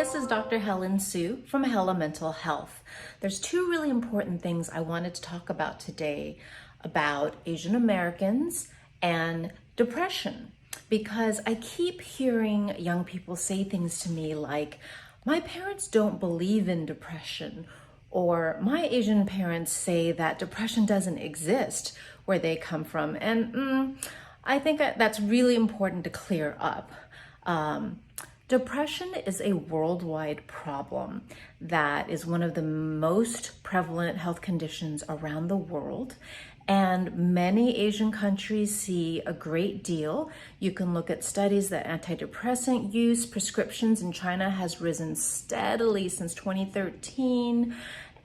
this is Dr. Helen Sue from Hella Mental Health. There's two really important things I wanted to talk about today about Asian Americans and depression, because I keep hearing young people say things to me like, my parents don't believe in depression, or my Asian parents say that depression doesn't exist where they come from. And I think that's really important to clear up. Depression is a worldwide problem that is one of the most prevalent health conditions around the world. And many Asian countries see a great deal. You can look at studies that antidepressant use, prescriptions in China has risen steadily since 2013.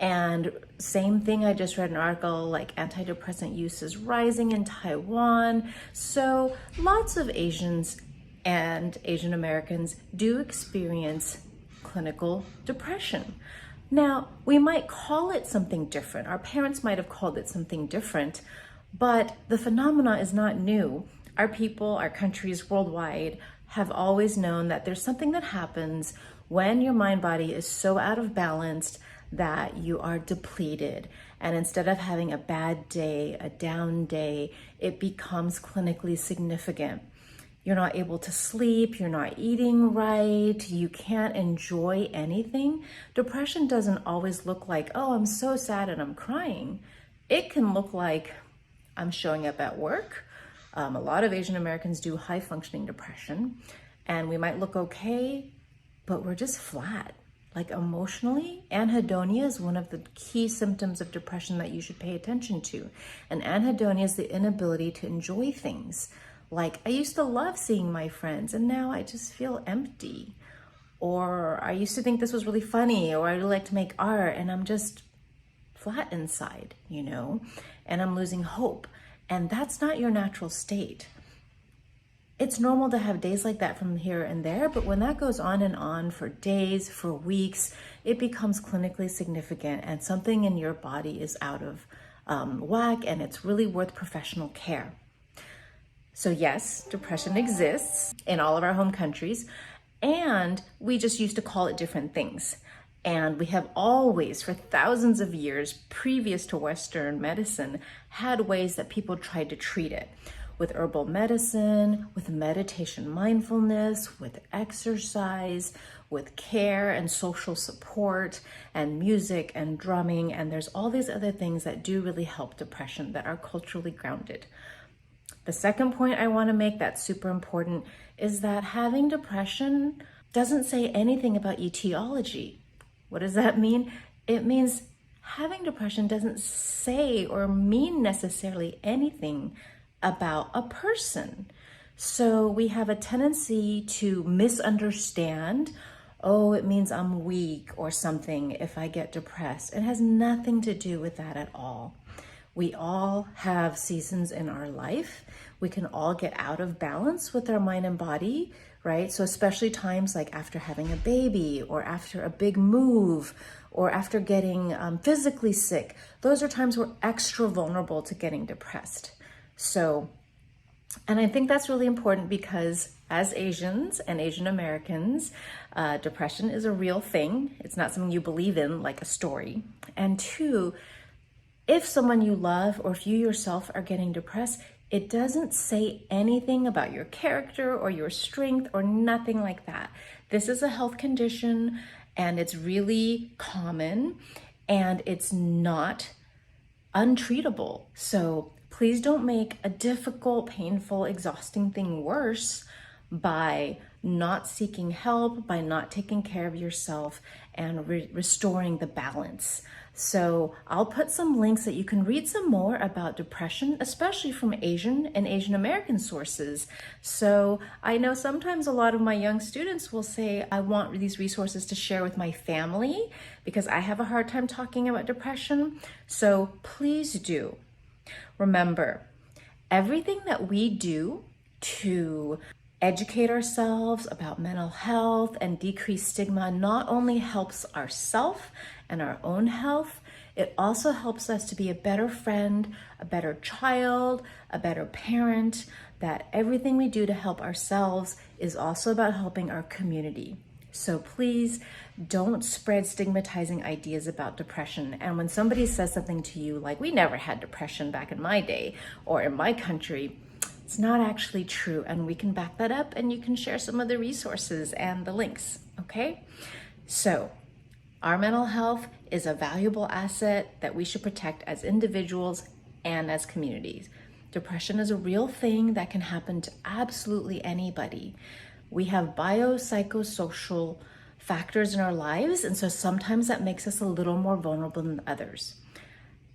And same thing, I just read an article like antidepressant use is rising in Taiwan. So lots of Asians and Asian Americans do experience clinical depression. Now, we might call it something different. Our parents might have called it something different, but the phenomena is not new. Our people, our countries worldwide have always known that there's something that happens when your mind-body is so out of balance that you are depleted. And instead of having a bad day, a down day, it becomes clinically significant. You're not able to sleep, you're not eating right, you can't enjoy anything. Depression doesn't always look like, oh, I'm so sad and I'm crying. It can look like I'm showing up at work. A lot of Asian Americans do high functioning depression, and we might look okay, but we're just flat. Like emotionally, anhedonia is one of the key symptoms of depression that you should pay attention to. And anhedonia is the inability to enjoy things. Like, I used to love seeing my friends and now I just feel empty. Or I used to think this was really funny, or I really like to make art and I'm just flat inside, and I'm losing hope. And that's not your natural state. It's normal to have days like that from here and there, but when that goes on and on for days, for weeks, it becomes clinically significant and something in your body is out of whack, and it's really worth professional care. So yes, depression exists in all of our home countries, and we just used to call it different things. And we have always, for thousands of years, previous to Western medicine, had ways that people tried to treat it. With herbal medicine, with meditation mindfulness, with exercise, with care and social support, and music and drumming, and there's all these other things that do really help depression that are culturally grounded. The second point I want to make that's super important is that having depression doesn't say anything about etiology. What does that mean? It means having depression doesn't say or mean necessarily anything about a person. So we have a tendency to misunderstand, oh, it means I'm weak or something if I get depressed. It has nothing to do with that at all. We all have seasons in our life. We can all get out of balance with our mind and body, right? So especially times like after having a baby, or after a big move, or after getting physically sick, those are times we're extra vulnerable to getting depressed. So, and I think that's really important because as Asians and Asian Americans, depression is a real thing. It's not something you believe in like a story. And two, if someone you love or if you yourself are getting depressed, it doesn't say anything about your character or your strength or nothing like that. This is a health condition and it's really common and it's not untreatable. So please don't make a difficult, painful, exhausting thing worse by not seeking help, by not taking care of yourself and restoring the balance. So I'll put some links that you can read some more about depression, especially from Asian and Asian American sources. So I know sometimes a lot of my young students will say, I want these resources to share with my family because I have a hard time talking about depression. So please do. Remember, everything that we do to educate ourselves about mental health and decrease stigma not only helps ourselves and our own health, it also helps us to be a better friend, a better child, a better parent, that everything we do to help ourselves is also about helping our community. So please don't spread stigmatizing ideas about depression. And when somebody says something to you like, we never had depression back in my day or in my country, it's not actually true. And we can back that up, and you can share some of the resources and the links, okay? So our mental health is a valuable asset that we should protect as individuals and as communities. Depression is a real thing that can happen to absolutely anybody. We have biopsychosocial factors in our lives, and so sometimes that makes us a little more vulnerable than others.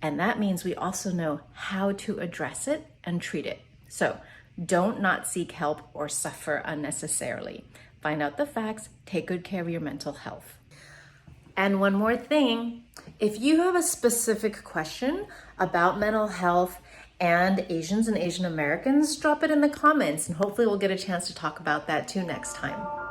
And that means we also know how to address it and treat it. So don't not seek help or suffer unnecessarily. Find out the facts, take good care of your mental health. And one more thing, if you have a specific question about mental health and Asians and Asian Americans, drop it in the comments, and hopefully we'll get a chance to talk about that too next time.